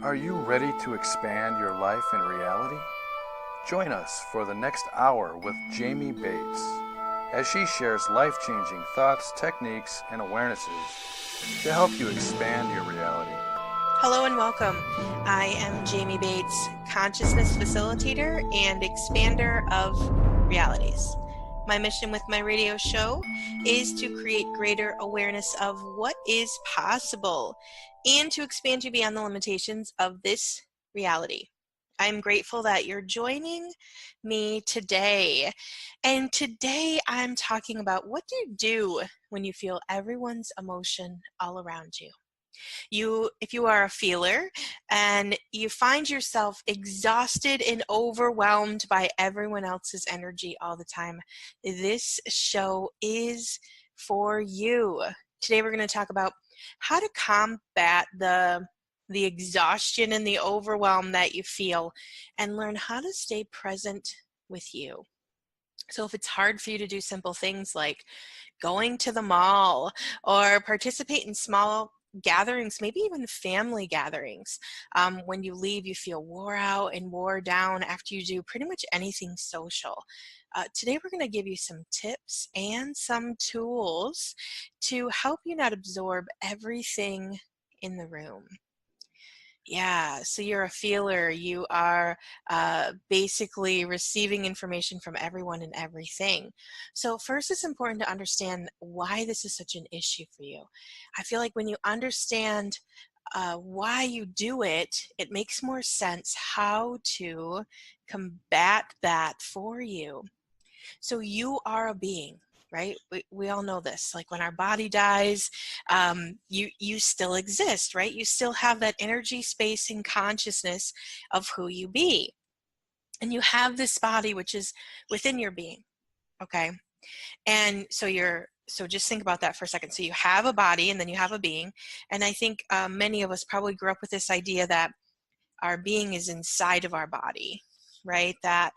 Are you ready to expand your life and reality? Join us for the next hour with Jamie Bates as she shares life-changing thoughts, techniques, and awarenesses to help you expand your reality. Hello and welcome. I am Jamie Bates, consciousness facilitator and expander of realities. My mission with my radio show is to create greater awareness of what is possible and to expand you beyond the limitations of this reality. I'm grateful that you're joining me today. And today I'm talking about what do you do when you feel everyone's emotion all around you. If you are a feeler and you find yourself exhausted and overwhelmed by everyone else's energy all the time, this show is for you. Today we're going to talk about how to combat the exhaustion and the overwhelm that you feel and learn how to stay present with you. So if it's hard for you to do simple things like going to the mall or participate in small gatherings, maybe even family gatherings, when you leave you feel wore out and wore down after you do pretty much anything social. Today we're going to give you some tips and some tools to help you not absorb everything in the room. Yeah, so you're a feeler. You are basically receiving information from everyone and everything. So first, it's important to understand why this is such an issue for you. I feel like when you understand why you do it, it makes more sense how to combat that for you. So you are a being, right? We all know this. Like when our body dies, you still exist, right? You still have that energy, space, and consciousness of who you be. And you have this body which is within your being, okay? And so just think about that for a second. So you have a body and then you have a being. And I think many of us probably grew up with this idea that our being is inside of our body, right? That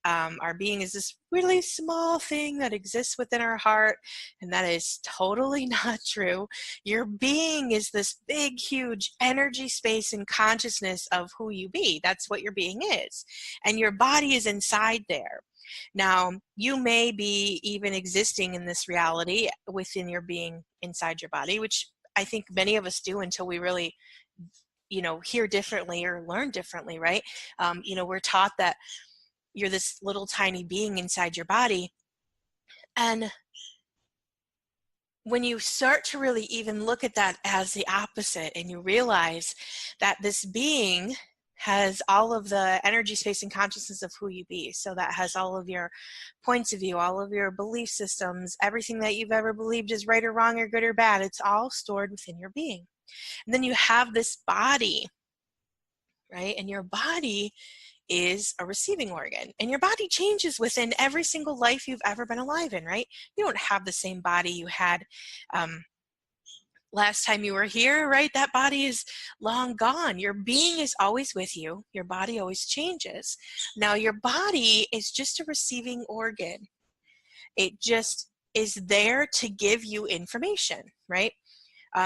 our being is this really small thing that exists within our heart, and that is totally not true. Your being is this big, huge energy, space, and consciousness of who you be. That's what your being is, and your body is inside there. Now, you may be even existing in this reality within your being inside your body, which I think many of us do until we really hear differently or learn differently, right? We're taught that you're this little tiny being inside your body. And when you start to really even look at that as the opposite and you realize that this being has all of the energy, space, and consciousness of who you be. So that has all of your points of view, all of your belief systems, everything that you've ever believed is right or wrong or good or bad. It's all stored within your being. And then you have this body, right? And your body is a receiving organ, and your body changes within every single life you've ever been alive in, right? You don't have the same body you had last time you were here, right? That body is long gone. Your being is always with you. Your body always changes. Now, your body is just a receiving organ. It just is there to give you information, right?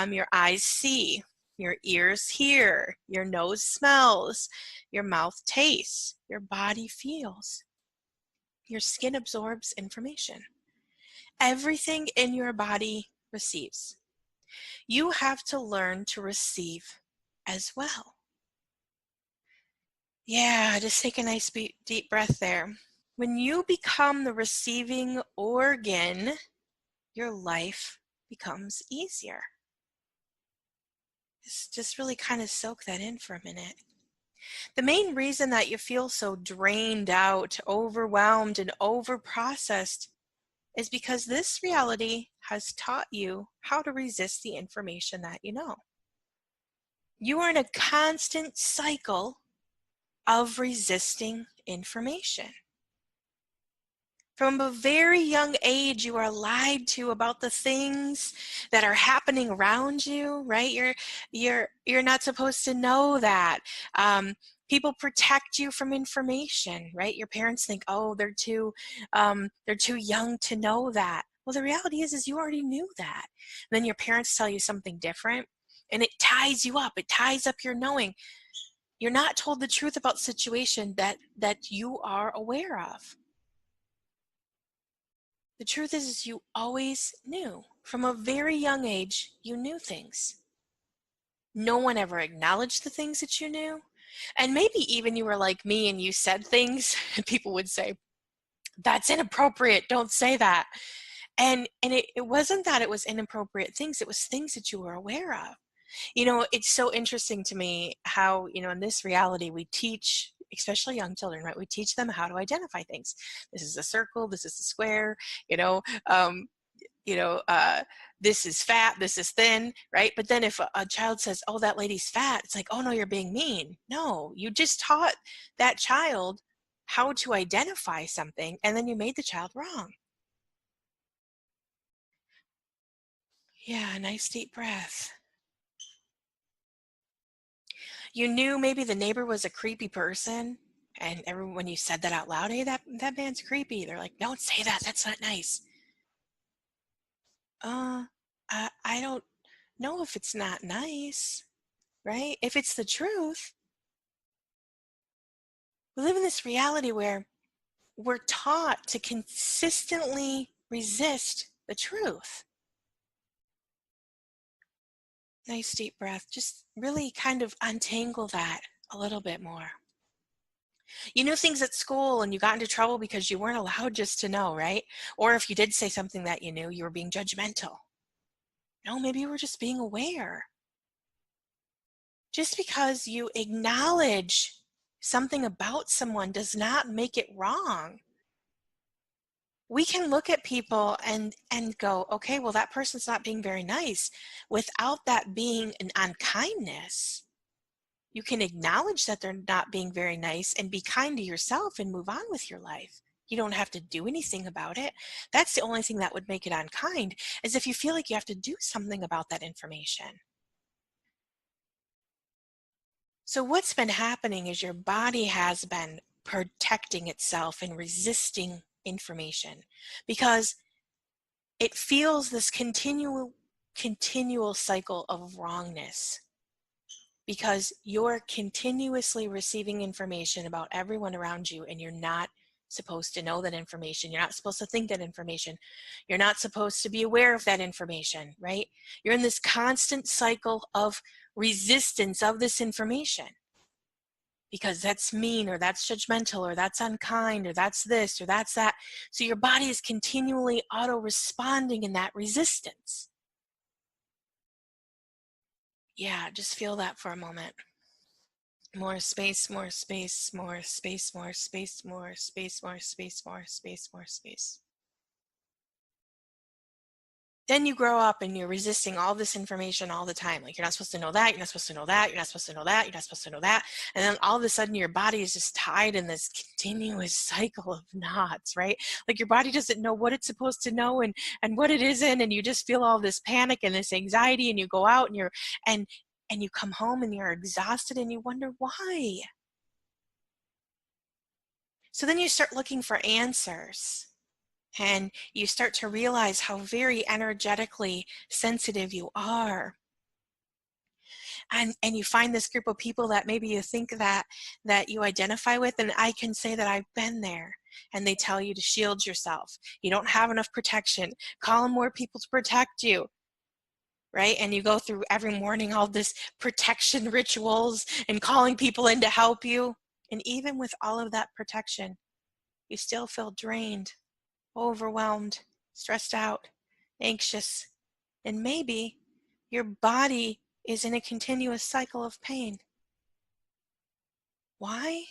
Your eyes see, your ears hear, your nose smells, your mouth tastes, your body feels, your skin absorbs information. Everything in your body receives. You have to learn to receive as well. Yeah, just take a nice deep breath there. When you become the receiving organ, your life becomes easier. Just really kind of soak that in for a minute. The main reason that you feel so drained out, overwhelmed, and overprocessed is because this reality has taught you how to resist the information that you know. You are in a constant cycle of resisting information. From a very young age, you are lied to about the things that are happening around you, right? You're not supposed to know that. People protect you from information, right? Your parents think, oh, they're too young to know that. Well, the reality is you already knew that. And then your parents tell you something different, and it ties you up. It ties up your knowing. You're not told the truth about situation that you are aware of. The truth is you always knew. From a very young age, you knew things. No one ever acknowledged the things that you knew. And maybe even you were like me and you said things and people would say, that's inappropriate, don't say that. And it wasn't that it was inappropriate things, it was things that you were aware of. You know, it's so interesting to me how, you know, in this reality we teach, especially young children, right? We teach them how to identify things. This is a circle, this is a square, you know, um, this is fat, this is thin, right? But then if a child says, oh, that lady's fat, it's like, oh no, you're being mean. No, you just taught that child how to identify something, and then you made the child wrong. Yeah, nice deep breath. You knew maybe the neighbor was a creepy person, and everyone, when you said that out loud, hey, that man's creepy. They're like, don't say that. That's not nice. Uh, I don't know if it's not nice, right? If it's the truth, we live in this reality where we're taught to consistently resist the truth. Nice deep breath. Just really kind of untangle that a little bit more. You knew things at school and you got into trouble because you weren't allowed just to know, right? Or if you did say something that you knew, you were being judgmental. No, maybe you were just being aware. Just because you acknowledge something about someone does not make it wrong. We can look at people and go, okay, well, that person's not being very nice, without that being an unkindness. You can acknowledge that they're not being very nice and be kind to yourself and move on with your life. You don't have to do anything about it. That's the only thing that would make it unkind, is if you feel like you have to do something about that information. So what's been happening is your body has been protecting itself and resisting information because it feels this continual cycle of wrongness, because you're continuously receiving information about everyone around you, and you're not supposed to know that information. You're not supposed to think that information. You're not supposed to be aware of that information, right? You're in this constant cycle of resistance of this information because that's mean, or that's judgmental, or that's unkind, or that's this, or that's that. So your body is continually auto-responding in that resistance. Yeah, just feel that for a moment. More space, more space, more space, more space, more space, more space, more space, more space. Then you grow up and you're resisting all this information all the time. Like, you're not supposed to know that, you're not supposed to know that, you're not supposed to know that, you're not supposed to know that. And then all of a sudden your body is just tied in this continuous cycle of knots, right? Like your body doesn't know what it's supposed to know and what it isn't, and you just feel all this panic and this anxiety, and you go out and and you come home and you're exhausted and you wonder why. So then you start looking for answers. And you start to realize how very energetically sensitive you are. And you find this group of people that maybe you think that you identify with, and I can say that I've been there. And they tell you to shield yourself. You don't have enough protection. Call on more people to protect you. Right? And you go through every morning all this protection rituals and calling people in to help you. And even with all of that protection, you still feel drained, overwhelmed, stressed out, anxious, and maybe your body is in a continuous cycle of pain. Why?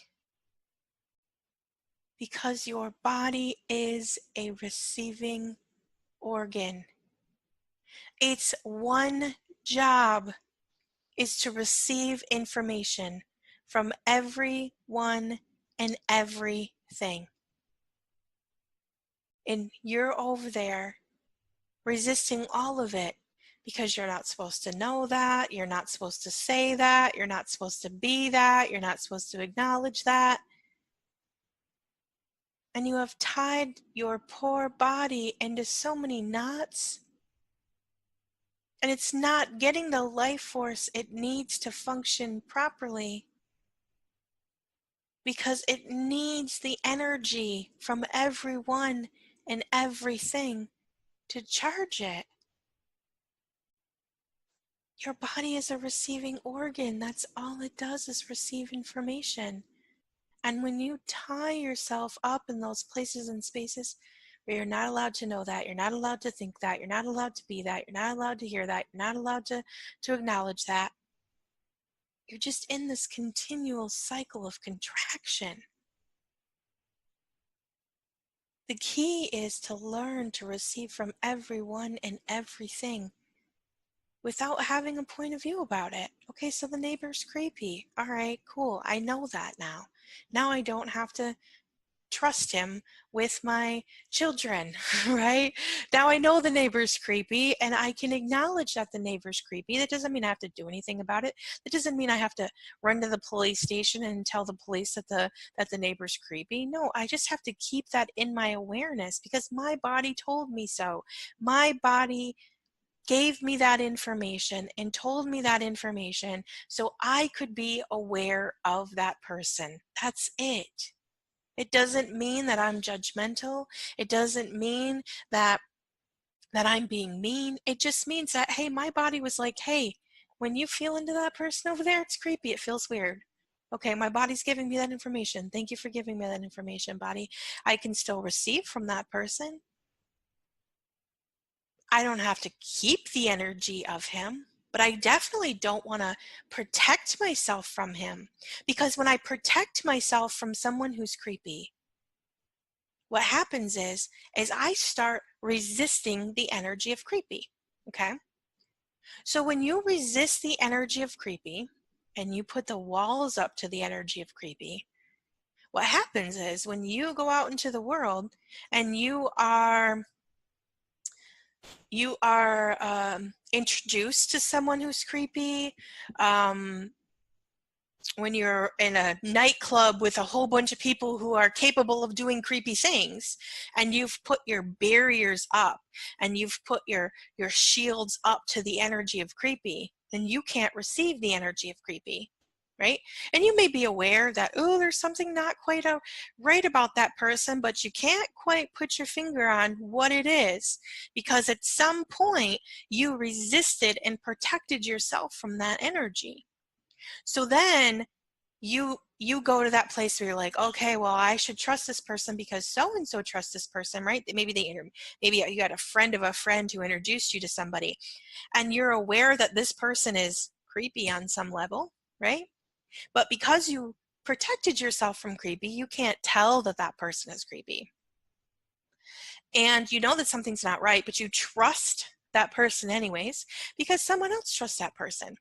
Because your body is a receiving organ. Its one job is to receive information from everyone and everything. And you're over there resisting all of it because you're not supposed to know that, you're not supposed to say that, you're not supposed to be that, you're not supposed to acknowledge that. And you have tied your poor body into so many knots. And it's not getting the life force it needs to function properly, because it needs the energy from everyone and everything to charge it. Your body is a receiving organ. That's all it does, is receive information. And when you tie yourself up in those places and spaces where you're not allowed to know that, you're not allowed to think that, you're not allowed to be that, you're not allowed to hear that, you're not allowed to acknowledge that, you're just in this continual cycle of contraction. The key is to learn to receive from everyone and everything without having a point of view about it. Okay, so the neighbor's creepy. All right, cool. I know that now. Now I don't have to trust him with my children, right? Now I know the neighbor's creepy and I can acknowledge that the neighbor's creepy. That doesn't mean I have to do anything about it. That doesn't mean I have to run to the police station and tell the police that the neighbor's creepy. No, I just have to keep that in my awareness because my body told me so. My body gave me that information and told me that information so I could be aware of that person. That's it. It doesn't mean that I'm judgmental. It doesn't mean that I'm being mean. It just means that, hey, my body was like, hey, when you feel into that person over there, it's creepy. It feels weird. Okay, my body's giving me that information. Thank you for giving me that information, body. I can still receive from that person. I don't have to keep the energy of him, but I definitely don't want to protect myself from him, because when I protect myself from someone who's creepy, what happens is I start resisting the energy of creepy. Okay? So when you resist the energy of creepy and you put the walls up to the energy of creepy, what happens is when you go out into the world and you are introduced to someone who's creepy, when you're in a nightclub with a whole bunch of people who are capable of doing creepy things, and you've put your barriers up and you've put your shields up to the energy of creepy, then you can't receive the energy of creepy, right? And you may be aware that, oh, there's something not quite right about that person, but you can't quite put your finger on what it is, because at some point you resisted and protected yourself from that energy. So then you go to that place where you're like, okay, well, I should trust this person because so and so trusts this person, right? Maybe maybe you had a friend of a friend who introduced you to somebody, and you're aware that this person is creepy on some level, right? But because you protected yourself from creepy, you can't tell that that person is creepy, and you know that something's not right, but you trust that person anyways because someone else trusts that person.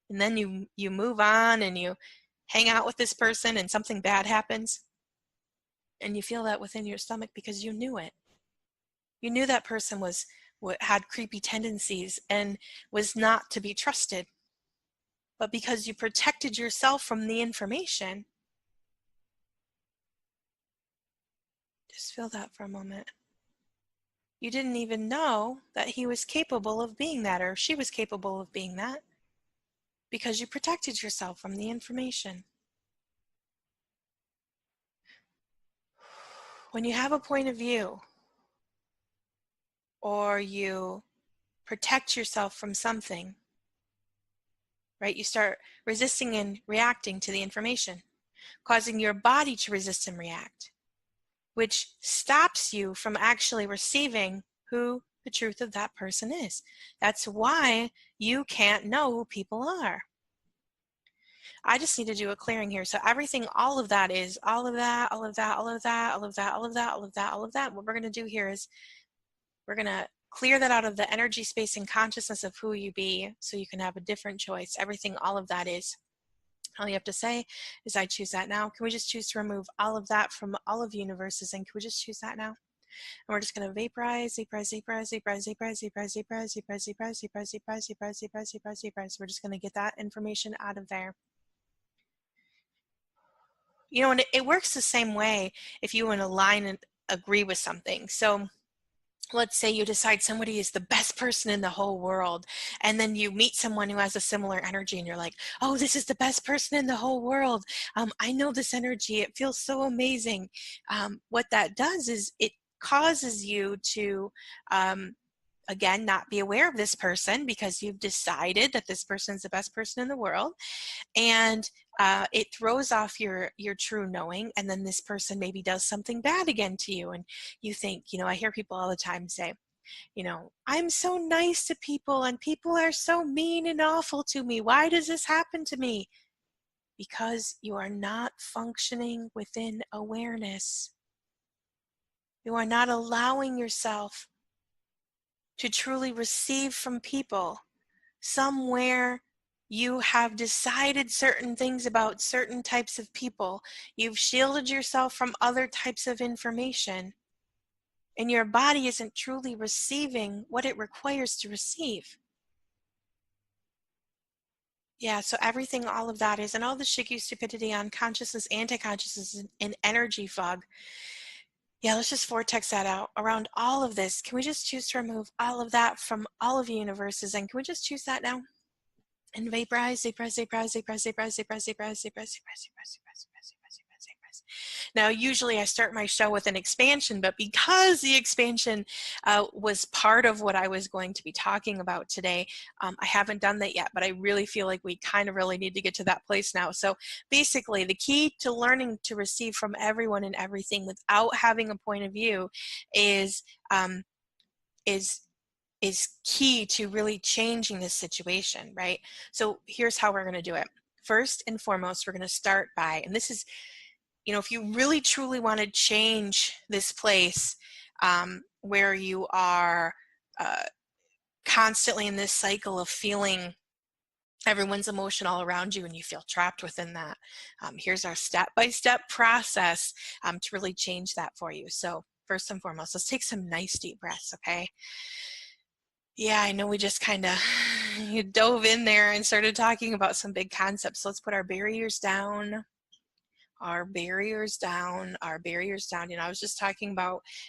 And then you move on and you hang out with this person and something bad happens, and you feel that within your stomach because you knew it. You knew that person had creepy tendencies and was not to be trusted. But because you protected yourself from the information, just feel that for a moment. You didn't even know that he was capable of being that, or she was capable of being that, because you protected yourself from the information. When you have a point of view, or you protect yourself from something, right? You start resisting and reacting to the information, causing your body to resist and react, which stops you from actually receiving who the truth of that person is. That's why you can't know who people are. I just need to do a clearing here. So everything, all of that is all of that, all of that, all of that, all of that, all of that, all of that, all of that. What we're going to do here is we're going to clear that out of the energy space and consciousness of who you be, so you can have a different choice. Everything, all of that is. All you have to say is, I choose that now. Can we just choose to remove all of that from all of universes, and can we just choose that now? And we're just going to vaporize, vaporize, vaporize, vaporize, vaporize, vaporize, vaporize, vaporize, vaporize, vaporize, vaporize, vaporize, vaporize, vaporize, vaporize. We're just going to get that information out of there. You know, and it works the same way if you and align and agree with something. So let's say you decide somebody is the best person in the whole world, and then you meet someone who has a similar energy and you're like, oh, this is the best person in the whole world. I know this energy, it feels so amazing. What that does is it causes you to again, not be aware of this person because you've decided that this person is the best person in the world, and it throws off your true knowing, and then this person maybe does something bad again to you, and you think, I hear people all the time say, I'm so nice to people and people are so mean and awful to me. Why does this happen to me? Because you are not functioning within awareness. You are not allowing yourself to truly receive from people. Somewhere you have decided certain things about certain types of people. You've shielded yourself from other types of information, and your body isn't truly receiving what it requires to receive. Yeah, so everything, all of that is, and all the shikyu, stupidity, unconsciousness, anti-consciousness, and energy fog. Yeah, let's just vortex that out around all of this. Can we just choose to remove all of that from all of the universes? And can we just choose that now? And vaporize, vaporize, vaporize, vaporize, vaporize, vaporize, vaporize, vaporize, vaporize, vaporize, vaporize, vaporize, vaporize. Now, usually I start my show with an expansion, but because the expansion was part of what I was going to be talking about today, I haven't done that yet, but I really feel like we kind of really need to get to that place now. So basically, the key to learning to receive from everyone and everything without having a point of view is is is key to really changing this situation, right? So here's how we're going to do it. First and foremost, we're going to start by, and this is, if you really truly want to change this place where you are constantly in this cycle of feeling everyone's emotion all around you and you feel trapped within that, here's our step-by-step process to really change that for you. So first and foremost, let's take some nice deep breaths, okay? Yeah, I know we just kind of dove in there and started talking about some big concepts. So let's put our barriers down, our barriers down, our barriers down. I was just talking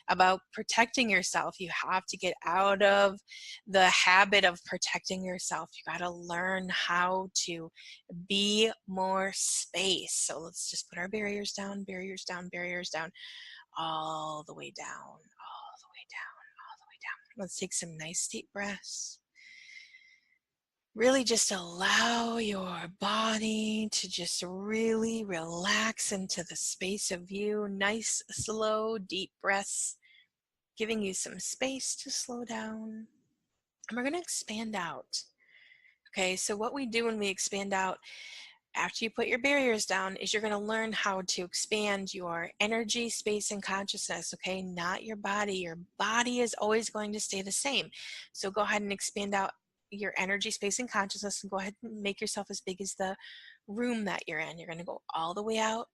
about protecting yourself. You have to get out of the habit of protecting yourself. You got to learn how to be more space. So let's just put our barriers down, barriers down, barriers down, all the way down, all the way down, all the way down. Let's take some nice deep breaths. Really just allow your body to just really relax into the space of you. Nice, slow, deep breaths, giving you some space to slow down. And we're going to expand out. Okay, so what we do when we expand out, after you put your barriers down, is you're going to learn how to expand your energy, space, and consciousness, okay? Not your body. Your body is always going to stay the same. So go ahead and expand out your energy, space, and consciousness, and go ahead and make yourself as big as the room that you're in. You're going to go all the way out.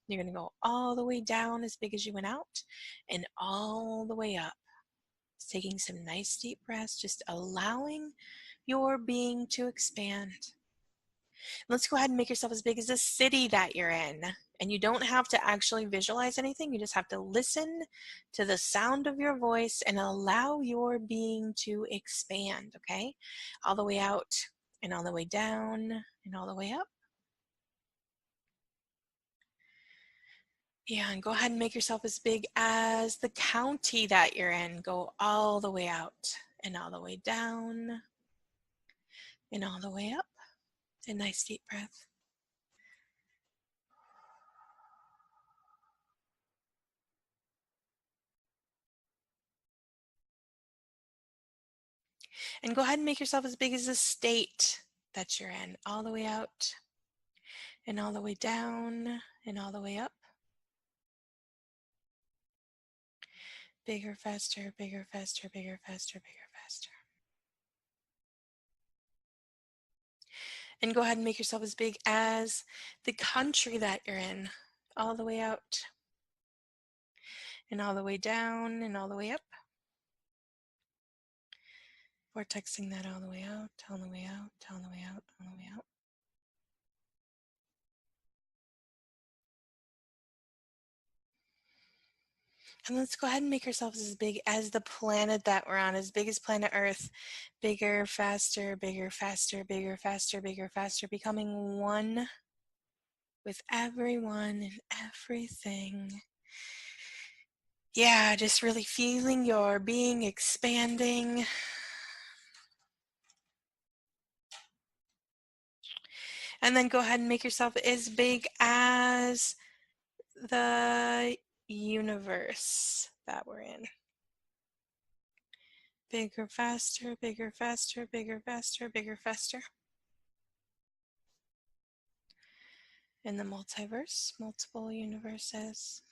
You're going to go all the way down as big as you went out, and all the way up. Just taking some nice deep breaths, just allowing your being to expand. Let's go ahead and make yourself as big as the city that you're in. And you don't have to actually visualize anything. You just have to listen to the sound of your voice and allow your being to expand, okay? All the way out and all the way down and all the way up. Yeah, and go ahead and make yourself as big as the county that you're in. Go all the way out and all the way down and all the way up. A nice deep breath. And go ahead and make yourself as big as the state that you're in. All the way out and all the way down and all the way up. Bigger, faster, bigger, faster, bigger, faster, bigger, faster. And go ahead and make yourself as big as the country that you're in. All the way out and all the way down and all the way up. Vortexing that all the way out, all the way out, all the way out, all the way out. And let's go ahead and make ourselves as big as the planet that we're on, as big as planet Earth. Bigger, faster, bigger, faster, bigger, faster, bigger, faster, becoming one with everyone and everything. Yeah, just really feeling your being expanding. And then go ahead and make yourself as big as the universe that we're in. Bigger, faster, bigger, faster, bigger, faster, bigger, faster. In the multiverse, multiple universes.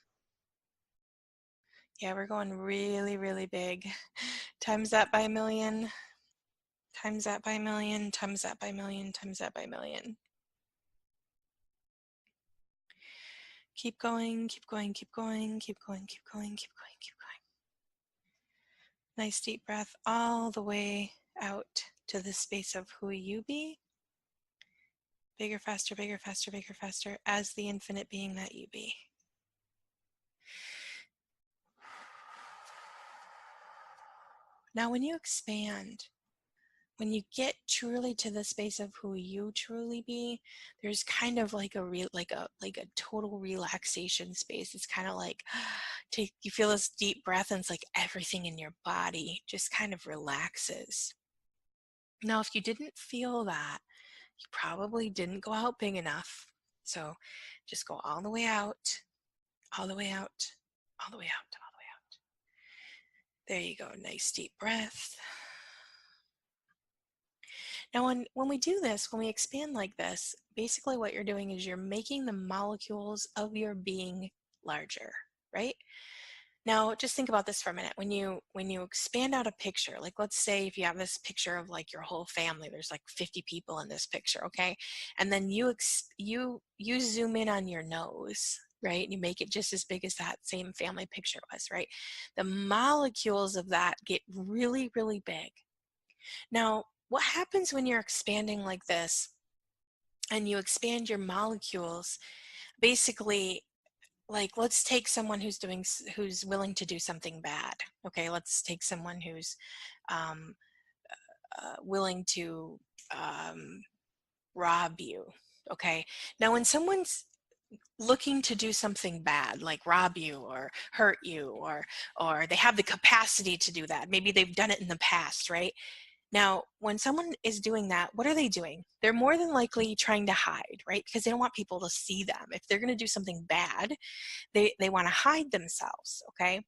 Yeah, we're going really, really big. Times that by a million, times that by a million, times that by a million, times that by a million. Keep going, keep going, keep going, keep going, keep going, keep going, keep going. Nice deep breath all the way out to the space of who you be. Bigger, faster, bigger, faster, bigger, faster, as the infinite being that you be. Now, when you expand, when you get truly to the space of who you truly be, there's kind of like a total relaxation space. It's kind of like you feel this deep breath, and it's like everything in your body just kind of relaxes. Now, if you didn't feel that, you probably didn't go out big enough. So just go all the way out, all the way out, all the way out, all the way out. There you go. Nice deep breath. Now, when we do this, when we expand like this, basically what you're doing is you're making the molecules of your being larger, right? Now, just think about this for a minute. When you expand out a picture, like let's say if you have this picture of like your whole family, there's like 50 people in this picture, okay? And then you zoom in on your nose, right? And you make it just as big as that same family picture was, right? The molecules of that get really, really big. Now, what happens when you're expanding like this and you expand your molecules? Basically, like let's take someone who's willing to do something bad. Okay, let's take someone who's um, willing to rob you. Okay, now when someone's looking to do something bad, like rob you or hurt you, or they have the capacity to do that, maybe they've done it in the past, right? Now, when someone is doing that, what are they doing? They're more than likely trying to hide, right? Because they don't want people to see them. If they're going to do something bad, they want to hide themselves, okay?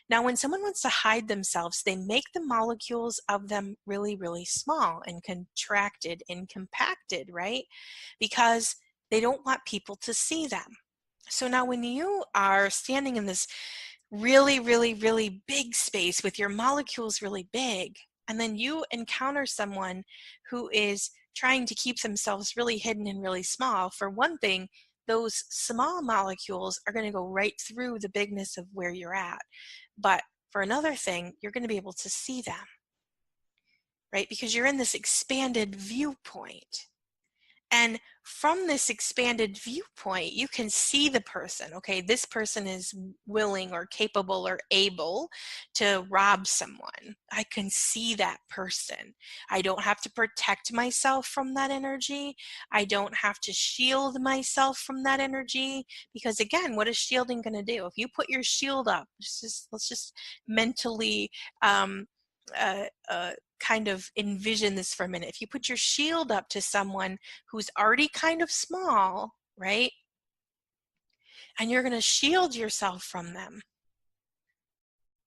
Now, when someone wants to hide themselves, they make the molecules of them really, really small and contracted and compacted, right? Because they don't want people to see them. So now when you are standing in this really, really, really big space with your molecules really big, and then you encounter someone who is trying to keep themselves really hidden and really small, for one thing, those small molecules are going to go right through the bigness of where you're at. But for another thing, you're going to be able to see them, right? Because you're in this expanded viewpoint. And from this expanded viewpoint, you can see the person. Okay, this person is willing or capable or able to rob someone. I can see that person. I don't have to protect myself from that energy. I don't have to shield myself from that energy. Because again, what is shielding going to do? If you put your shield up, let's just mentally kind of envision this for a minute. If you put your shield up to someone who's already kind of small, right? And you're going to shield yourself from them,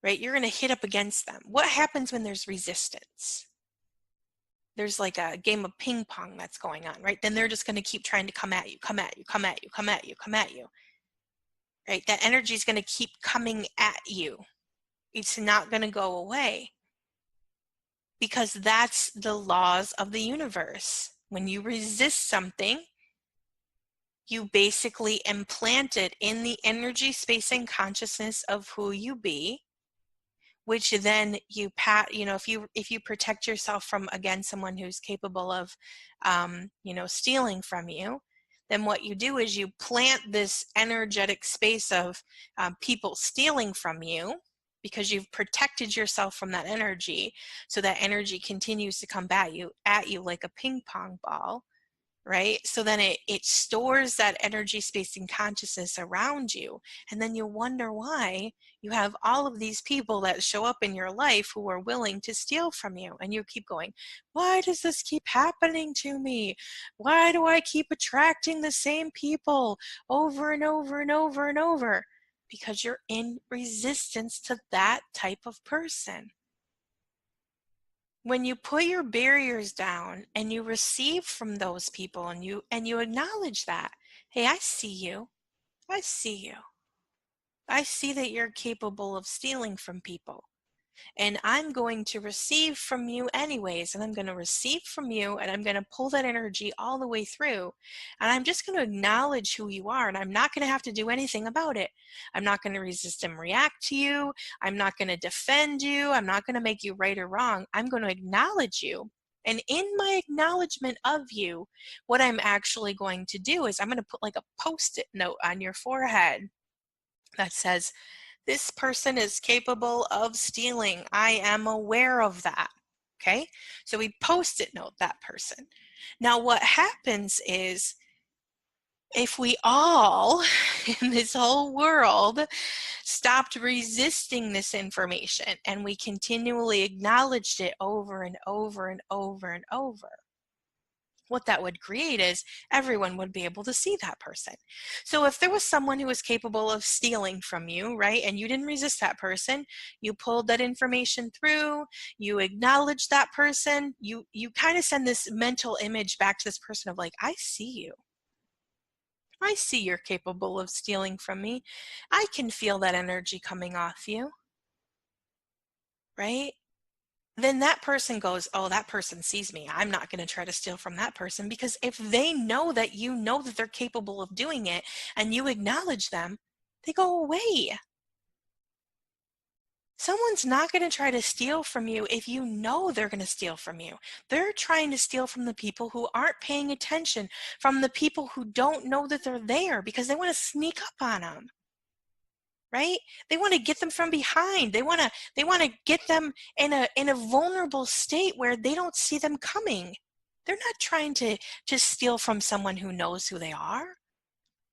right? You're going to hit up against them. What happens when there's resistance? There's like a game of ping pong that's going on, right? Then they're just going to keep trying to come at you, come at you, come at you, come at you, come at you, right? That energy is going to keep coming at you. It's not going to go away. Because that's the laws of the universe. When you resist something, you basically implant it in the energy, space, and consciousness of who you be, which then if you protect yourself from, again, someone who's capable of, stealing from you, then what you do is you plant this energetic space of people stealing from you, because you've protected yourself from that energy, so that energy continues to come at you like a ping pong ball, right? So then it stores that energy space and consciousness around you, and then you wonder why you have all of these people that show up in your life who are willing to steal from you, and you keep going, why does this keep happening to me? Why do I keep attracting the same people over and over and over and over? Because you're in resistance to that type of person. When you put your barriers down and you receive from those people, and you acknowledge that, hey, I see you. I see you. I see that you're capable of stealing from people. And I'm going to receive from you anyways, and I'm going to receive from you, and I'm going to pull that energy all the way through, and I'm just going to acknowledge who you are, and I'm not going to have to do anything about it. I'm not going to resist and react to you. I'm not going to defend you. I'm not going to make you right or wrong. I'm going to acknowledge you. And in my acknowledgement of you, what I'm actually going to do is I'm going to put like a Post-it note on your forehead that says, this person is capable of stealing. I am aware of that. Okay, so we Post-it note that person. Now what happens is, if we all in this whole world stopped resisting this information and we continually acknowledged it over and over and over and over, what that would create is everyone would be able to see that person. So if there was someone who was capable of stealing from you, right, and you didn't resist that person, you pulled that information through, you acknowledged that person, you kind of send this mental image back to this person of like, I see you. I see you're capable of stealing from me. I can feel that energy coming off you, right? Then that person goes, oh, that person sees me. I'm not going to try to steal from that person, because if they know that you know that they're capable of doing it and you acknowledge them, they go away. Someone's not going to try to steal from you if you know they're going to steal from you. They're trying to steal from the people who aren't paying attention, from the people who don't know that they're there, because they want to sneak up on them. Right? They want to get them from behind. They want to get them in a vulnerable state where they don't see them coming. They're not trying to steal from someone who knows who they are.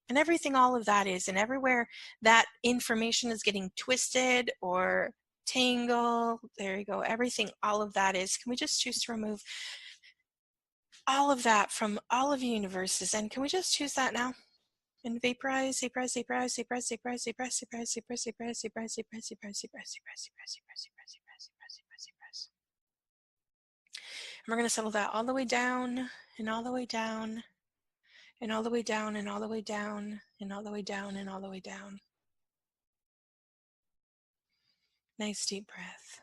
And everything all of that is, and everywhere that information is getting twisted or tangled, there you go, everything, all of that is, can we just choose to remove all of that from all of the universes? And can we just choose that now? And vaporize, vaporize, vaporize, vaporize, vaporize, vaporize, vaporize, vaporize, vaporize, vaporize, vaporize, vaporize, vaporize, vaporize, vaporize, vaporize, vaporize. And we're going to settle that all the way down, and all the way down, and all the way down, and all the way down, and all the way down, and all the way down. Nice deep breath.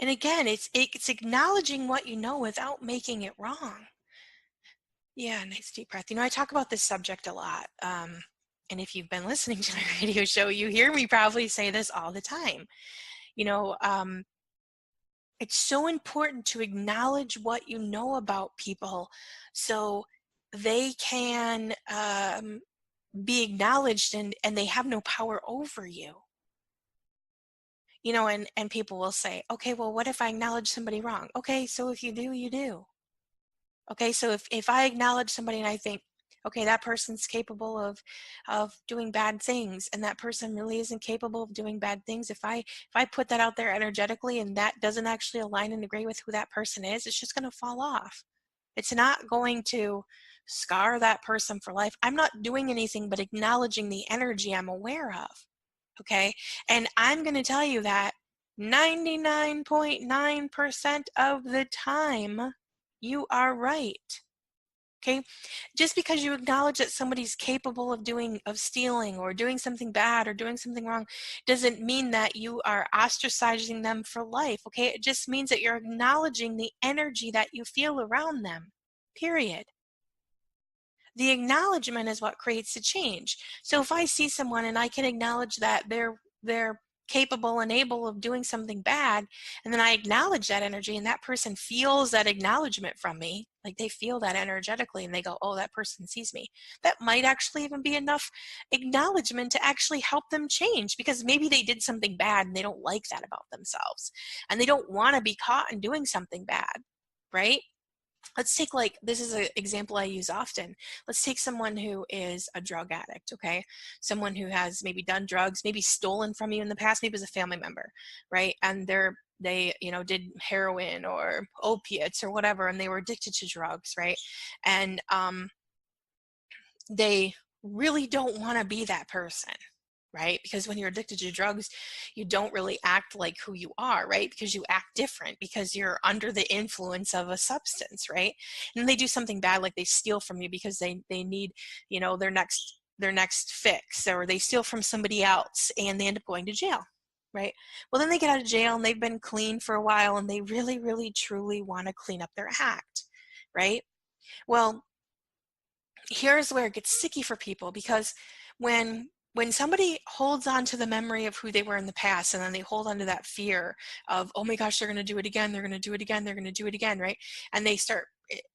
And again, it's acknowledging what you know without making it wrong. Yeah, nice deep breath. You know, I talk about this subject a lot. And if you've been listening to my radio show, you hear me probably say this all the time. You know, it's so important to acknowledge what you know about people so they can be acknowledged, and they have no power over you. You know, and people will say, okay, well, what if I acknowledge somebody wrong? Okay, so if you do, you do. Okay, so if I acknowledge somebody and I think, okay, that person's capable of doing bad things, and that person really isn't capable of doing bad things, if I put that out there energetically and that doesn't actually align and agree with who that person is, it's just going to fall off. It's not going to scar that person for life. I'm not doing anything but acknowledging the energy I'm aware of. Okay, and I'm going to tell you that 99.9% of the time, you are right. Okay, just because you acknowledge that somebody's capable of stealing or doing something bad or doing something wrong doesn't mean that you are ostracizing them for life. Okay, it just means that you're acknowledging the energy that you feel around them, period. The acknowledgement is what creates the change. So if I see someone and I can acknowledge that they're capable and able of doing something bad, and then I acknowledge that energy, and that person feels that acknowledgement from me, like they feel that energetically, and they go, oh, that person sees me. That might actually even be enough acknowledgement to actually help them change, because maybe they did something bad and they don't like that about themselves, and they don't want to be caught in doing something bad, right? Let's take, like, this is an example I use often. Let's take someone who is a drug addict, okay? Someone who has maybe done drugs, maybe stolen from you in the past, maybe as a family member, right? And they did heroin or opiates or whatever, and they were addicted to drugs, right? And they really don't want to be that person, right? Because when you're addicted to drugs, you don't really act like who you are, right? Because you act different because you're under the influence of a substance, right? And they do something bad, like they steal from you because they need, their next fix, or they steal from somebody else and they end up going to jail, right? Well, then they get out of jail and they've been clean for a while and they really, really, truly want to clean up their act, right? Well, here's where it gets sticky for people, because when somebody holds on to the memory of who they were in the past, and then they hold on to that fear of, oh my gosh, they're going to do it again, they're going to do it again, they're going to do it again, right? And they start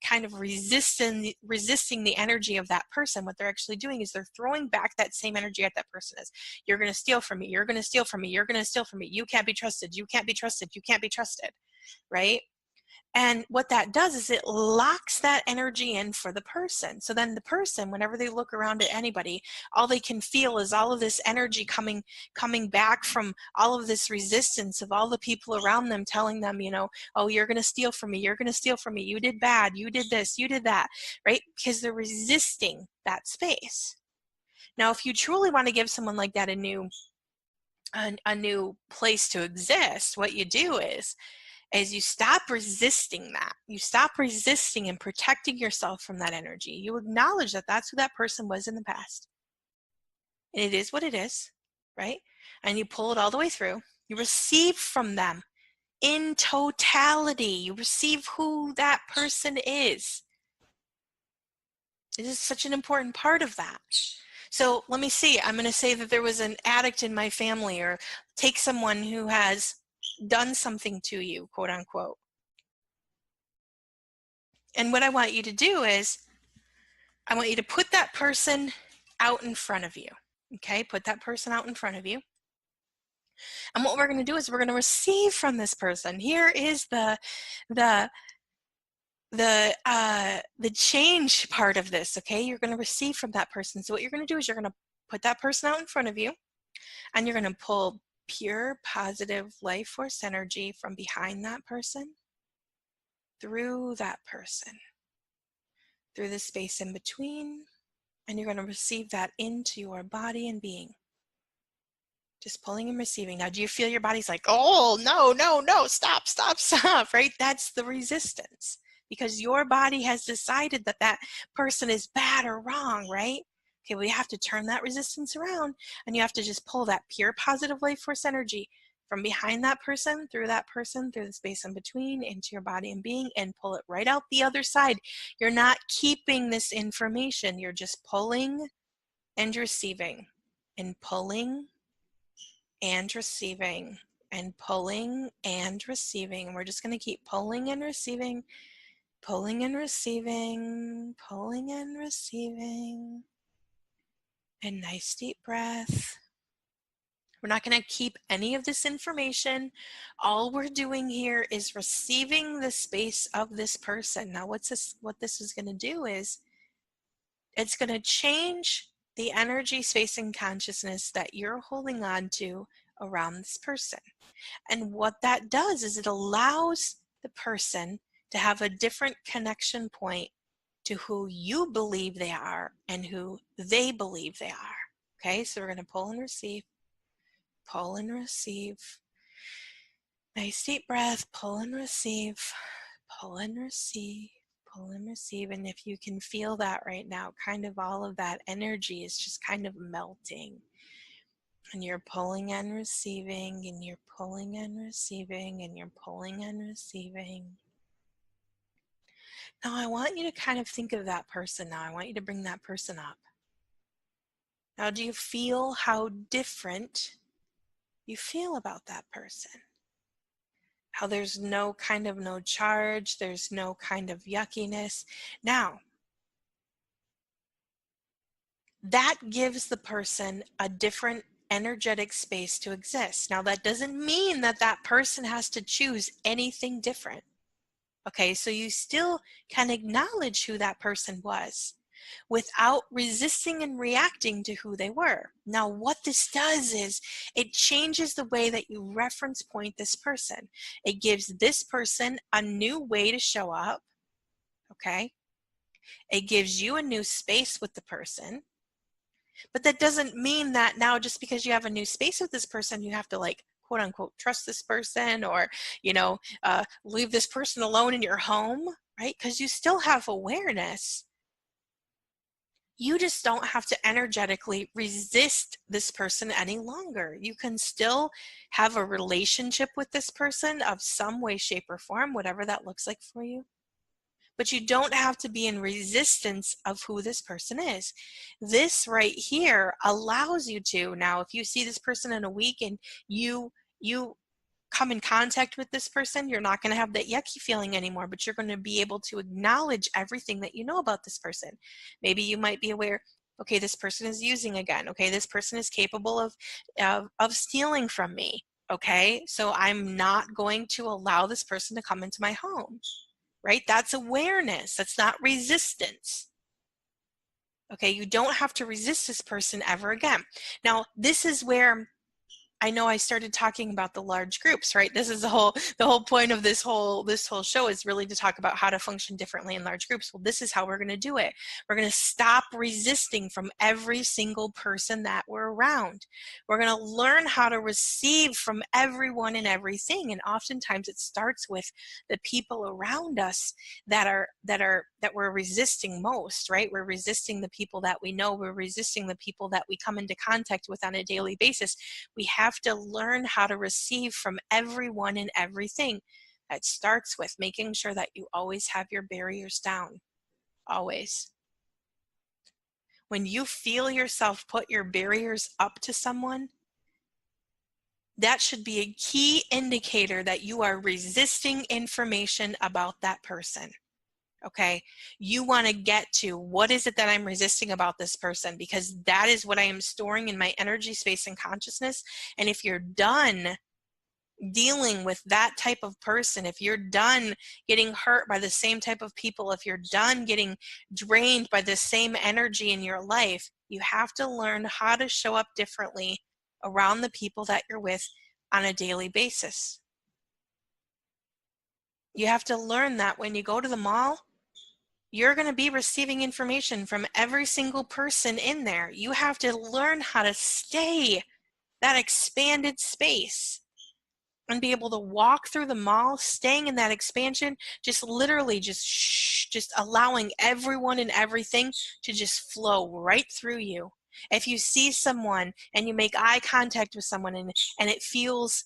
kind of resisting the energy of that person. What they're actually doing is they're throwing back that same energy at that person. Is, you're going to steal from me, you're going to steal from me, you're going to steal from me, you can't be trusted, you can't be trusted, you can't be trusted, right? And what that does is it locks that energy in for the person. So then the person, whenever they look around at anybody, all they can feel is all of this energy coming back from all of this resistance of all the people around them telling them, oh, you're going to steal from me, you're going to steal from me, you did bad, you did this, you did that, right? Because they're resisting that space. Now, if you truly want to give someone like that a new place to exist, what you do is you stop resisting that. You stop resisting and protecting yourself from that energy. You acknowledge that that's who that person was in the past. And it is what it is, right? And you pull it all the way through. You receive from them in totality. You receive who that person is. It is such an important part of that. So let me see. I'm going to say that there was an addict in my family, or take someone who has done something to you, quote unquote. And what I want you to do is, I want you to put that person out in front of you. Okay, put that person out in front of you. And what we're going to do is we're going to receive from this person. Here is the change part of this. Okay, you're going to receive from that person. So what you're going to do is you're going to put that person out in front of you, and you're going to pull pure, positive life force energy from behind that person, through that person, through the space in between, and you're going to receive that into your body and being. Just pulling and receiving. Now, do you feel your body's like, oh, no, stop, right? That's the resistance, because your body has decided that that person is bad or wrong, right? Okay, we have to turn that resistance around, and you have to just pull that pure positive life force energy from behind that person, through the space in between, into your body and being, and pull it right out the other side. You're not keeping this information. You're just pulling and receiving, and pulling and receiving, and pulling and receiving. And we're just going to keep pulling and receiving, pulling and receiving, pulling and receiving. And nice deep breath. We're not going to keep any of this information. All we're doing here is receiving the space of this person. Now, what this is going to do is, it's going to change the energy, space, and consciousness that you're holding on to around this person. And what that does is it allows the person to have a different connection point to who you believe they are and who they believe they are. Okay, so we're going to pull and receive, pull and receive. Nice deep breath, pull and receive, pull and receive, pull and receive. And if you can feel that right now, kind of all of that energy is just kind of melting. And you're pulling and receiving, and you're pulling and receiving, and you're pulling and receiving. Now I want you to kind of think of that person now. I want you to bring that person up. Now, do you feel how different you feel about that person. How there's no charge, there's no kind of yuckiness. Now, that gives the person a different energetic space to exist. Now, that doesn't mean that that person has to choose anything different. Okay, so you still can acknowledge who that person was without resisting and reacting to who they were. Now, what this does is it changes the way that you reference point this person. It gives this person a new way to show up. Okay, it gives you a new space with the person. But that doesn't mean that now just because you have a new space with this person, you have to like quote unquote trust this person or, leave this person alone in your home, right? Because you still have awareness. You just don't have to energetically resist this person any longer. You can still have a relationship with this person of some way, shape, or form, whatever that looks like for you. But you don't have to be in resistance of who this person is. This right here allows you to, now if you see this person in a week and you come in contact with this person, you're not going to have that yucky feeling anymore, but you're going to be able to acknowledge everything that you know about this person. Maybe you might be aware, okay, this person is using again. Okay, this person is capable of stealing from me. Okay, so I'm not going to allow this person to come into my home. Right? That's awareness. That's not resistance. Okay, you don't have to resist this person ever again. Now, this is where I know I started talking about the large groups, right? This is the whole point of this whole show is really to talk about how to function differently in large groups. Well, this is how we're going to do it. We're going to stop resisting from every single person that we're around. We're going to learn how to receive from everyone and everything. And oftentimes it starts with the people around us that we're resisting most, right? We're resisting the people that we know. We're resisting the people that we come into contact with on a daily basis. We have to learn how to receive from everyone and everything. That starts with making sure that you always have your barriers down. Always. When you feel yourself put your barriers up to someone, that should be a key indicator that you are resisting information about that person. Okay, you want to get to what is it that I'm resisting about this person, because that is what I am storing in my energy, space, and consciousness. And if you're done dealing with that type of person, if you're done getting hurt by the same type of people, if you're done getting drained by the same energy in your life, you have to learn how to show up differently around the people that you're with on a daily basis. You have to learn that when you go to the mall, you're going to be receiving information from every single person in there. You have to learn how to stay that expanded space and be able to walk through the mall, staying in that expansion, just literally just allowing everyone and everything to just flow right through you. If you see someone and you make eye contact with someone and it feels,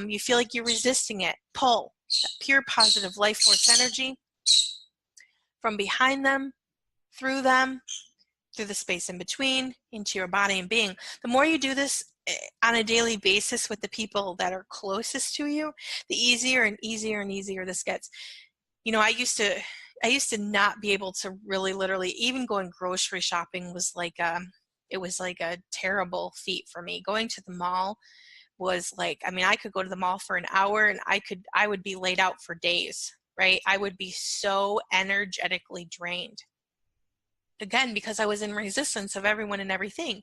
you feel like you're resisting it, pull that pure positive life force energy from behind them, through the space in between, into your body and being. The more you do this on a daily basis with the people that are closest to you, the easier and easier and easier this gets. I used to not be able to really literally, even going grocery shopping was like it was like a terrible feat for me. Going to the mall was like, I could go to the mall for an hour and I would be laid out for days, right? I would be so energetically drained. Again, because I was in resistance of everyone and everything.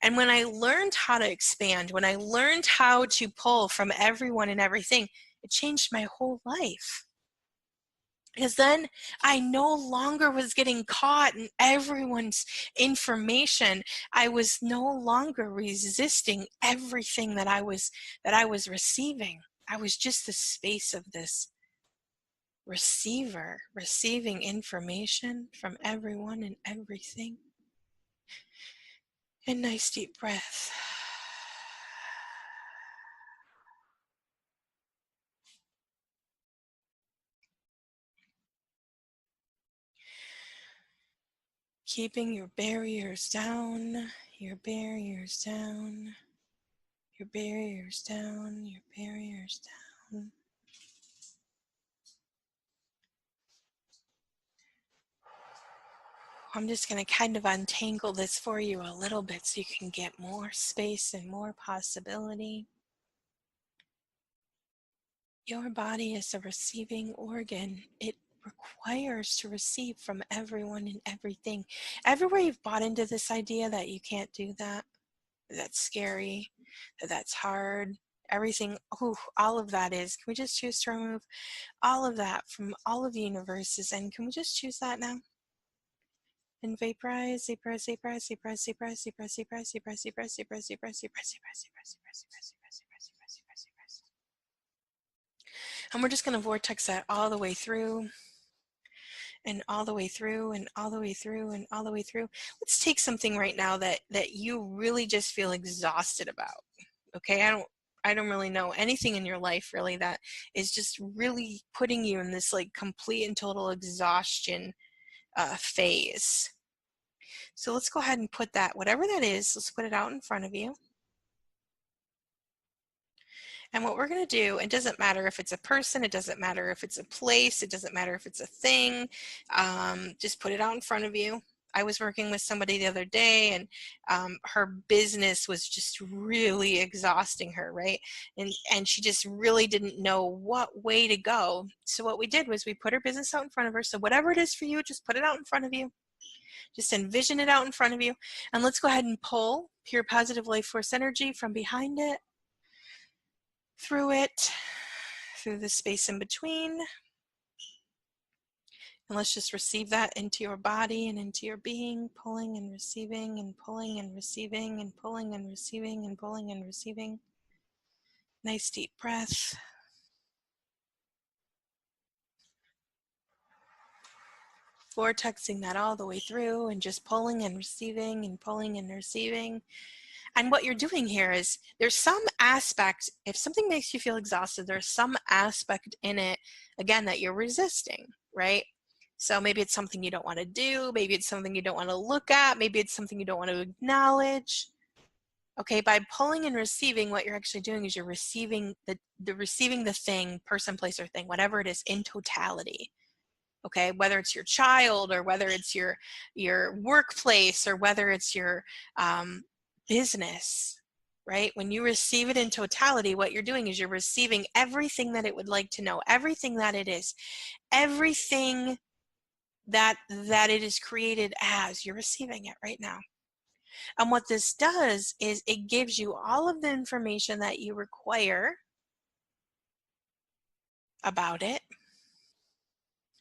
And when I learned how to expand, when I learned how to pull from everyone and everything, it changed my whole life. Because then I no longer was getting caught in everyone's information. I was no longer resisting everything that I was receiving. I was just the space of this receiver, receiving information from everyone and everything. And nice deep breath. Keeping your barriers down, your barriers down, Your barriers down, your barriers down. I'm just going to kind of untangle this for you a little bit so you can get more space and more possibility. Your body is a receiving organ. It requires to receive from everyone and everything. Everywhere you've bought into this idea that you can't do that, that's scary, that's hard, everything, all of that is, can we just choose to remove all of that from all of the universes? And can we just choose that now? And vaporize, vaporize, vaporize, vaporize, vaporize, vaporize, vaporize, vaporize, vaporize, vaporize, vaporize, vaporize, vaporize, vaporize, vaporize, vaporize. And we're just going to vortex that all the way through and all the way through and all the way through and all the way through. Let's take something right now that you really just feel exhausted about. Okay, I don't really know anything in your life really that is just really putting you in this like complete and total exhaustion phase. So let's go ahead and put that, whatever that is, let's put it out in front of you. And what we're going to do, it doesn't matter if it's a person, it doesn't matter if it's a place, it doesn't matter if it's a thing, just put it out in front of you. I was working with somebody the other day, and her business was just really exhausting her, right? And she just really didn't know what way to go. So what we did was we put her business out in front of her. So whatever it is for you, just put it out in front of you. Just envision it out in front of you. And let's go ahead and pull pure positive life force energy from behind it, through it, through the space in between. And let's just receive that into your body and into your being, pulling and receiving and pulling and receiving and pulling and receiving and pulling and receiving. Nice deep breath. Vortexing that all the way through and just pulling and receiving and pulling and receiving. And what you're doing here is there's some aspect, if something makes you feel exhausted, there's some aspect in it, again, that you're resisting, right? So maybe it's something you don't want to do. Maybe it's something you don't want to look at. Maybe it's something you don't want to acknowledge. Okay, by pulling and receiving, what you're actually doing is you're receiving receiving the thing, person, place, or thing, whatever it is, in totality. Okay, whether it's your child or whether it's your workplace or whether it's your business, right? When you receive it in totality, what you're doing is you're receiving everything that it would like to know, everything that it is, everything that it is created as. You're receiving it right now. And what this does is it gives you all of the information that you require about it.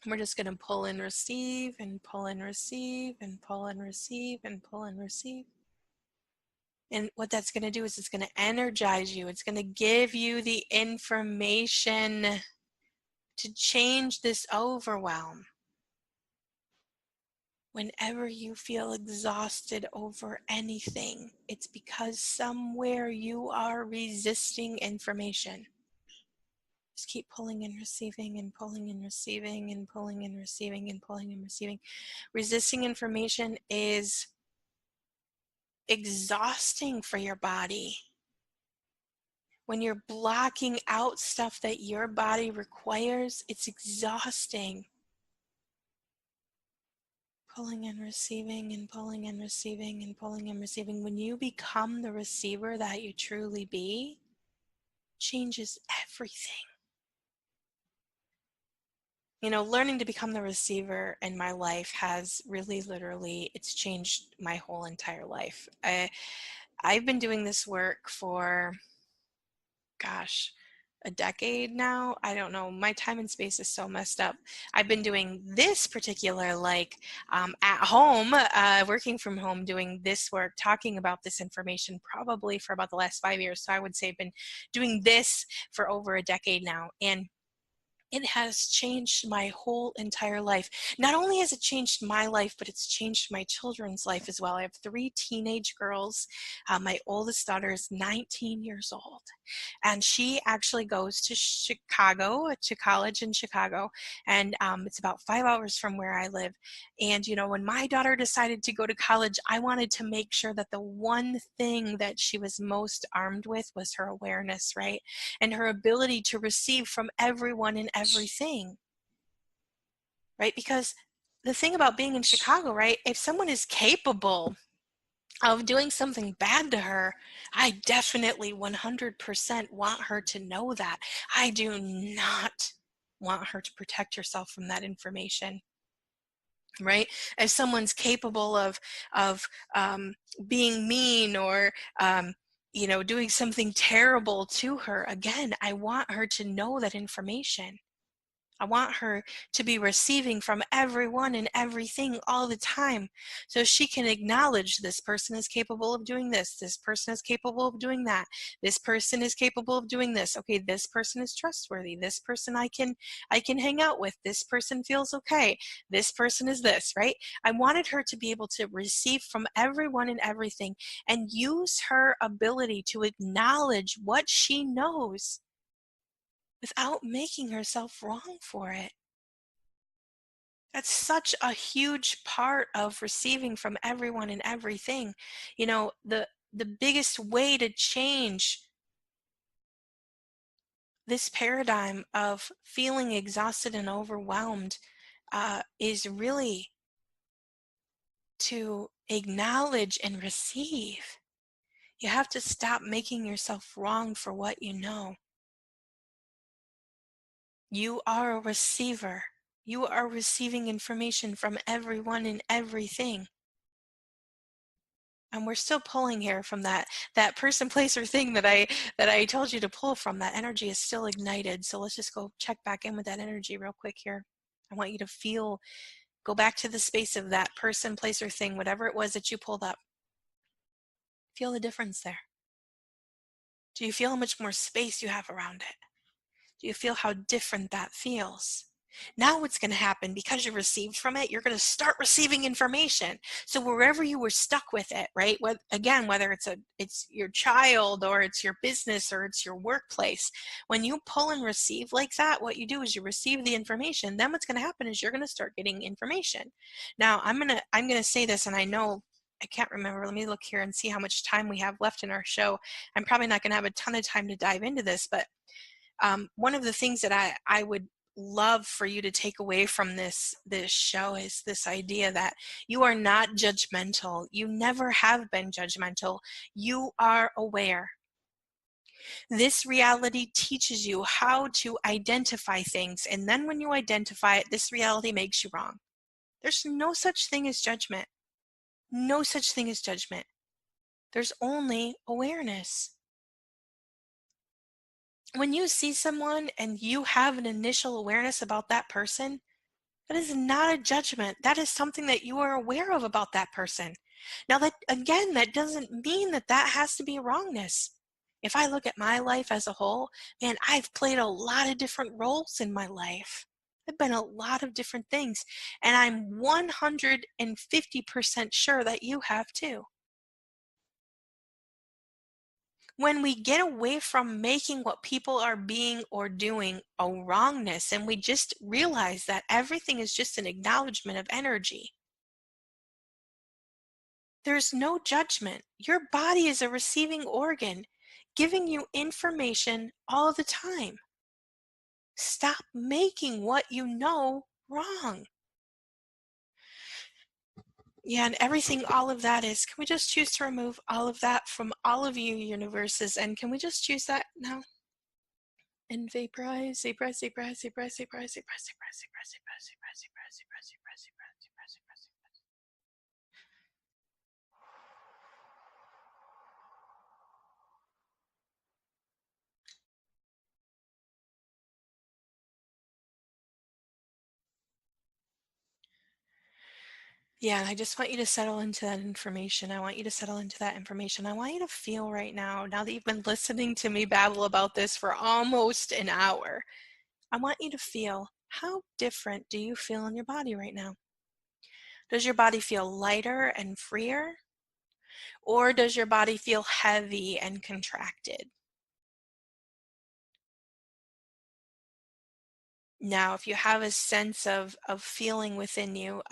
We're just going to pull and receive and pull and receive and pull and receive and pull and receive. And what that's going to do is it's going to energize you. It's going to give you the information to change this overwhelm. Whenever you feel exhausted over anything, it's because somewhere you are resisting information. Just keep pulling and receiving and pulling and receiving and pulling and receiving and pulling and receiving. Resisting information is exhausting for your body. When you're blocking out stuff that your body requires, it's exhausting. Pulling and receiving and pulling and receiving and pulling and receiving. When you become the receiver that you truly be, changes everything. You know, learning to become the receiver in my life has really literally, it's changed my whole entire life. I've been doing this work for, a decade now. I don't know. My time and space is so messed up. I've been doing this particular, at home, working from home, doing this work, talking about this information probably for about the last 5 years. So I would say I've been doing this for over a decade now. And It has changed my whole entire life. Not only has it changed my life, but it's changed my children's life as well. I have 3 teenage girls. My oldest daughter is 19 years old, and she actually goes to Chicago, to college in Chicago, and it's about 5 hours from where I live. And, when my daughter decided to go to college, I wanted to make sure that the one thing that she was most armed with was her awareness, right? And her ability to receive from everyone and everything, right? Because the thing about being in Chicago, right? If someone is capable of doing something bad to her, I definitely 100% want her to know that. I do not want her to protect herself from that information, right? If someone's capable of being mean or doing something terrible to her, again, I want her to know that information. I want her to be receiving from everyone and everything all the time, so she can acknowledge this person is capable of doing this person is capable of doing that, this person is capable of doing this. Okay, this person is trustworthy, this person I can hang out with, this person feels okay, this person is this, right? I wanted her to be able to receive from everyone and everything and use her ability to acknowledge what she knows without making herself wrong for it. That's such a huge part of receiving from everyone and everything. The biggest way to change this paradigm of feeling exhausted and overwhelmed is really to acknowledge and receive. You have to stop making yourself wrong for what you know. You are a receiver. You are receiving information from everyone and everything. And we're still pulling here from that person, place, or thing that I told you to pull from. That energy is still ignited. So let's just go check back in with that energy real quick here. I want you to go back to the space of that person, place, or thing, whatever it was that you pulled up. Feel the difference there. Do you feel how much more space you have around it? Do you feel how different that feels? Now what's going to happen, because you received from it, you're going to start receiving information. So wherever you were stuck with it, right? Whether it's your child or it's your business or it's your workplace, when you pull and receive like that, what you do is you receive the information. Then what's going to happen is you're going to start getting information. Now I'm going to say this, and I know I can't remember. Let me look here and see how much time we have left in our show. I'm probably not going to have a ton of time to dive into this, but one of the things that I would love for you to take away from this show is this idea that you are not judgmental. You never have been judgmental. You are aware. This reality teaches you how to identify things, and then when you identify it, this reality makes you wrong. There's no such thing as judgment. No such thing as judgment. There's only awareness. When you see someone and you have an initial awareness about that person, that is not a judgment. That is something that you are aware of about that person. Now, that doesn't mean that has to be wrongness. If I look at my life as a whole, man, I've played a lot of different roles in my life. I've been a lot of different things, and I'm 150% sure that you have too. When we get away from making what people are being or doing a wrongness, and we just realize that everything is just an acknowledgement of energy, there's no judgment. Your body is a receiving organ, giving you information all the time. Stop making what you know wrong. Yeah, and everything, all of that is, can we just choose to remove all of that from all of you universes? And can we just choose that now? And vaporize, vaporize, vaporize, vaporize, vaporize, vaporize, vaporize, vaporize, vaporize, vaporize, vaporize, vaporize, vaporize, vaporize, vaporize, vaporize. Yeah, and I just want you to settle into that information. I want you to settle into that information. I want you to feel right now that you've been listening to me babble about this for almost an hour, I want you to feel, how different do you feel in your body right now? Does your body feel lighter and freer? Or does your body feel heavy and contracted? Now, if you have a sense of feeling within you,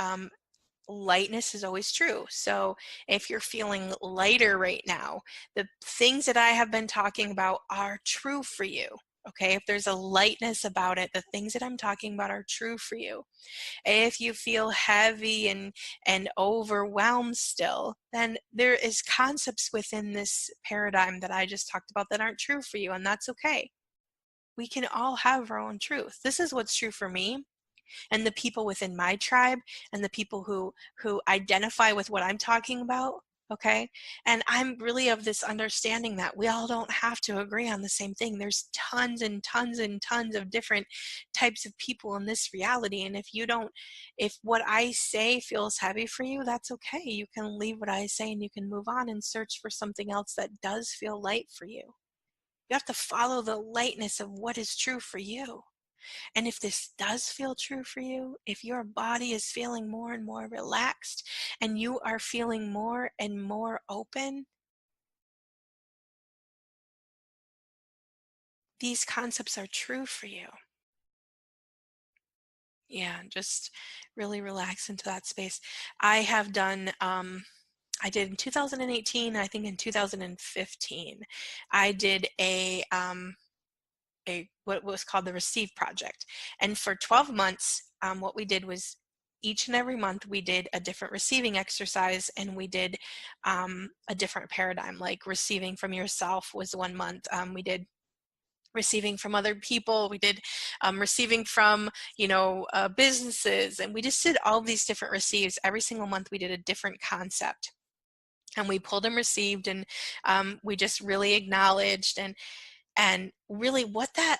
lightness is always true. So if you're feeling lighter right now, the things that I have been talking about are true for you. Okay, if there's a lightness about it, the things that I'm talking about are true for you. If you feel heavy and overwhelmed still, then there is concepts within this paradigm that I just talked about that aren't true for you, and that's okay. We can all have our own truth. This is what's true for me and the people within my tribe and the people who identify with what I'm talking about. Okay, and I'm really of this understanding that we all don't have to agree on the same thing. There's tons and tons and tons of different types of people in this reality, and if what I say feels heavy for you, that's okay. You can leave what I say and you can move on and search for something else that does feel light for you. You have to follow the lightness of what is true for you. And if this does feel true for you, if your body is feeling more and more relaxed and you are feeling more and more open, these concepts are true for you. Yeah, just really relax into that space. I have done, I did in 2018, I think in 2015, I did a what was called the Receive Project. And for 12 months, what we did was each and every month we did a different receiving exercise, and we did a different paradigm. Like receiving from yourself was 1 month. We did receiving from other people. We did receiving from businesses, and we just did all these different receives. Every single month we did a different concept, and we pulled and received, and we just really acknowledged and really what that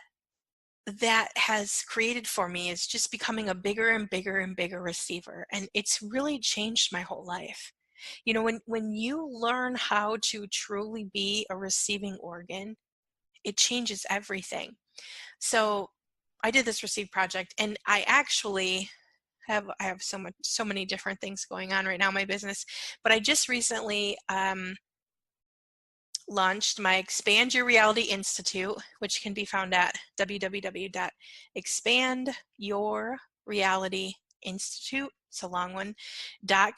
has created for me is just becoming a bigger and bigger and bigger receiver. And it's really changed my whole life. When you learn how to truly be a receiving organ, it changes everything. So I did this Receive Project, and I have so many different things going on right now in my business, but I just recently launched my Expand Your Reality Institute, which can be found at www.expandyourrealityinstitute, it's a long one,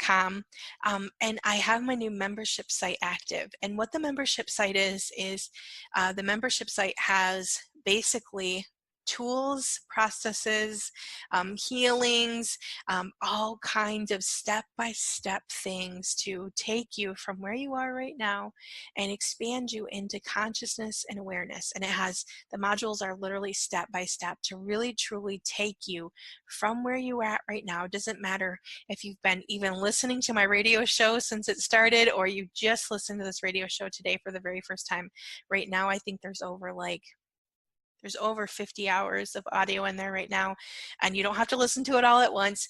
.com. And I have my new membership site active. And what the membership site is the membership site has basically tools, processes, healings, all kinds of step-by-step things to take you from where you are right now and expand you into consciousness and awareness. And the modules are literally step by step to really truly take you from where you are at right now. It doesn't matter if you've been even listening to my radio show since it started, or you just listened to this radio show today for the very first time. Right now, I think there's over 50 hours of audio in there right now, and you don't have to listen to it all at once,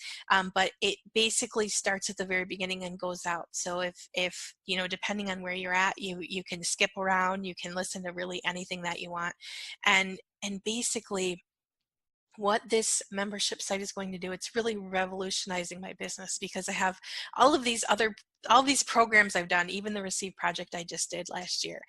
but it basically starts at the very beginning and goes out. So if depending on where you're at, you can skip around, you can listen to really anything that you want, and basically what this membership site is going to do, it's really revolutionizing my business, because I have all of these programs I've done, even the Receive Project I just did last year.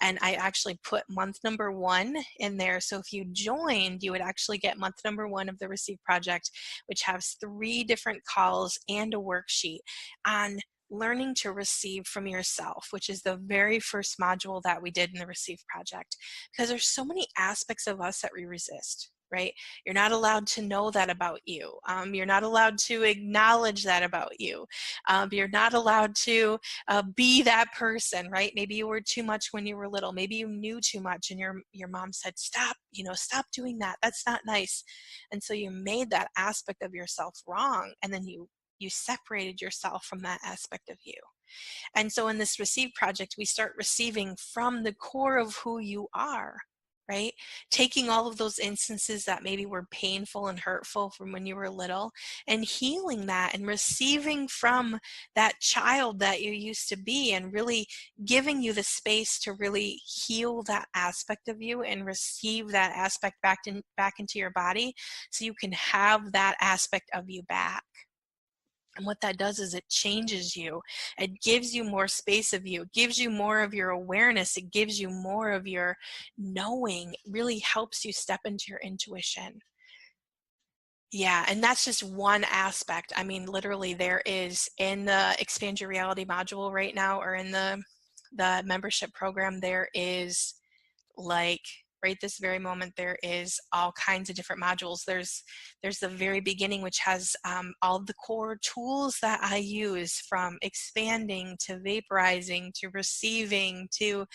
And I actually put month number 1 in there. So if you joined, you would actually get month number 1 of the Receive Project, which has 3 different calls and a worksheet on learning to receive from yourself, which is the very first module that we did in the Receive Project. Because there's so many aspects of us that we resist, right? You're not allowed to know that about you. You're not allowed to acknowledge that about you. You're not allowed to be that person, right? Maybe you were too much when you were little. Maybe you knew too much and your mom said, stop doing that. That's not nice. And so you made that aspect of yourself wrong. And then you separated yourself from that aspect of you. And so in this Receive Project, we start receiving from the core of who you are, right? Taking all of those instances that maybe were painful and hurtful from when you were little and healing that and receiving from that child that you used to be, and really giving you the space to really heal that aspect of you and receive that aspect back into your body, so you can have that aspect of you back. And what that does is it changes you. It gives you more space of you. It gives you more of your awareness. It gives you more of your knowing. It really helps you step into your intuition. Yeah, and that's just one aspect. I mean, literally, there is in the Expand Your Reality module right now, or in the membership program, there is, like, right this very moment, there is all kinds of different modules. There's the very beginning, which has all of the core tools that I use, from expanding to vaporizing to receiving to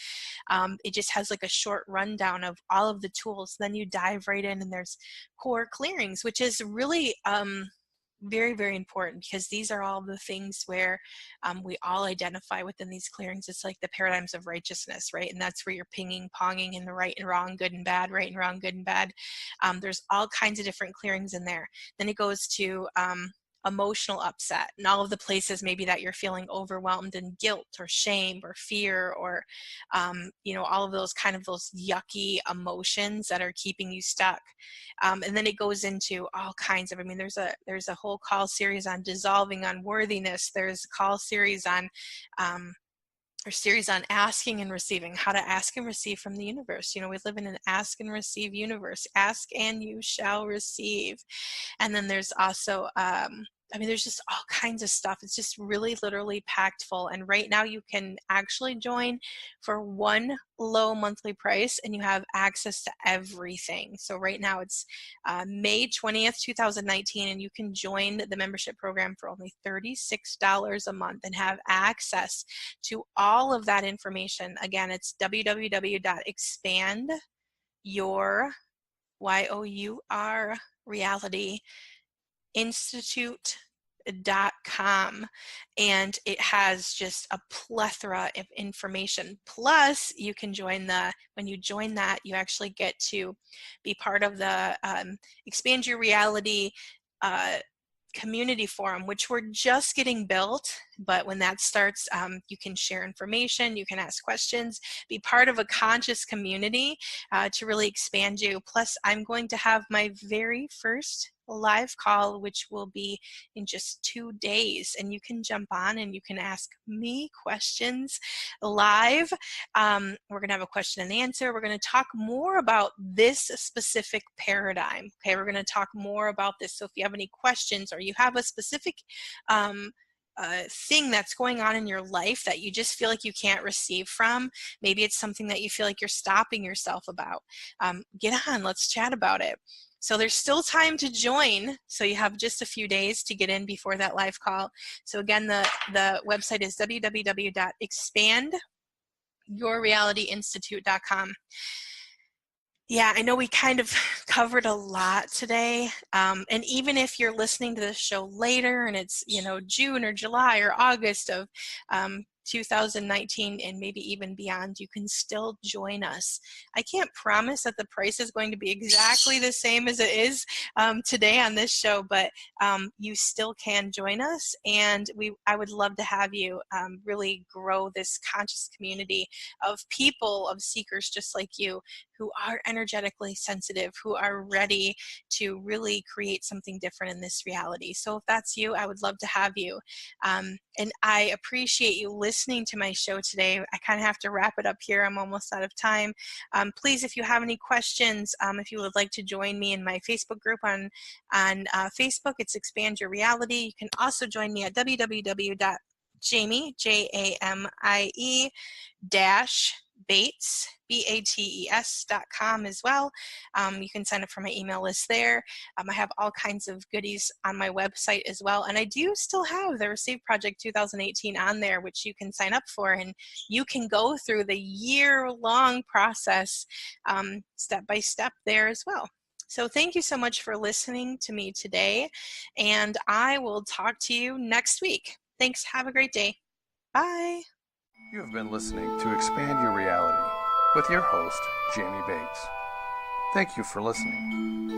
it just has like a short rundown of all of the tools. Then you dive right in, and there's core clearings, which is really very, very important, because these are all the things where we all identify within these clearings. It's like the paradigms of righteousness, right? And that's where you're pinging, ponging in the right and wrong, good and bad, right and wrong, good and bad. There's all kinds of different clearings in there. Then it goes to emotional upset, and all of the places maybe that you're feeling overwhelmed in guilt or shame or fear, or all of those kind of those yucky emotions that are keeping you stuck. And then it goes into all kinds of, I mean, there's a whole call series on dissolving unworthiness. There's a call series on or series on asking and receiving, how to ask and receive from the universe. We live in an ask and receive universe. Ask and you shall receive. And then there's also there's just all kinds of stuff. It's just really literally packed full. And right now you can actually join for one low monthly price, and you have access to everything. So right now it's May 20th, 2019, and you can join the membership program for only $36 a month and have access to all of that information. Again, it's www.expandyour, Y-O-U-R, reality institute.com, and it has just a plethora of information. Plus, you can when you join that, you actually get to be part of the Expand Your Reality community forum, which we're just getting built. But when that starts, you can share information, you can ask questions, be part of a conscious community to really expand you. Plus, I'm going to have my very first live call, which will be in just 2 days, and you can jump on and you can ask me questions live. We're gonna have a question and answer. We're gonna talk more about this specific paradigm. Okay, we're gonna talk more about this. So if you have any questions, or you have a specific thing that's going on in your life that you just feel like you can't receive from, maybe it's something that you feel like you're stopping yourself about, get on, let's chat about it. So there's still time to join. So you have just a few days to get in before that live call. So again, the website is www.expandyourrealityinstitute.com. Yeah, I know we kind of covered a lot today. And even if you're listening to this show later and it's, June or July or August of 2019 and maybe even beyond, you can still join us. I can't promise that the price is going to be exactly the same as it is today on this show, but you still can join us, and I would love to have you really grow this conscious community of people, of seekers just like you, who are energetically sensitive, who are ready to really create something different in this reality. So if that's you, I would love to have you. And I appreciate you listening to my show today. I kind of have to wrap it up here. I'm almost out of time. Please, if you have any questions, if you would like to join me in my Facebook group on Facebook, it's Expand Your Reality. You can also join me at www.jamie, Jamie Bates, BATES.com as well. You can sign up for my email list there. I have all kinds of goodies on my website as well. And I do still have the Receive Project 2018 on there, which you can sign up for. And you can go through the year-long process step by step there as well. So thank you so much for listening to me today. And I will talk to you next week. Thanks. Have a great day. Bye. You have been listening to Expand Your Reality with your host, Jamie Bates. Thank you for listening.